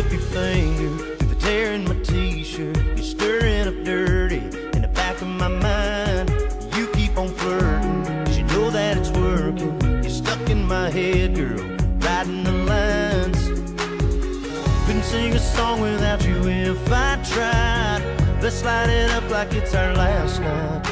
slip your finger through the tear in my t-shirt. You're stirring up dirty in the back of my mind. You keep on flirting, 'cause you know that it's working. You're stuck in my head, girl, writing the lines. Couldn't sing a song without you if I tried. Let's light it up like it's our last night.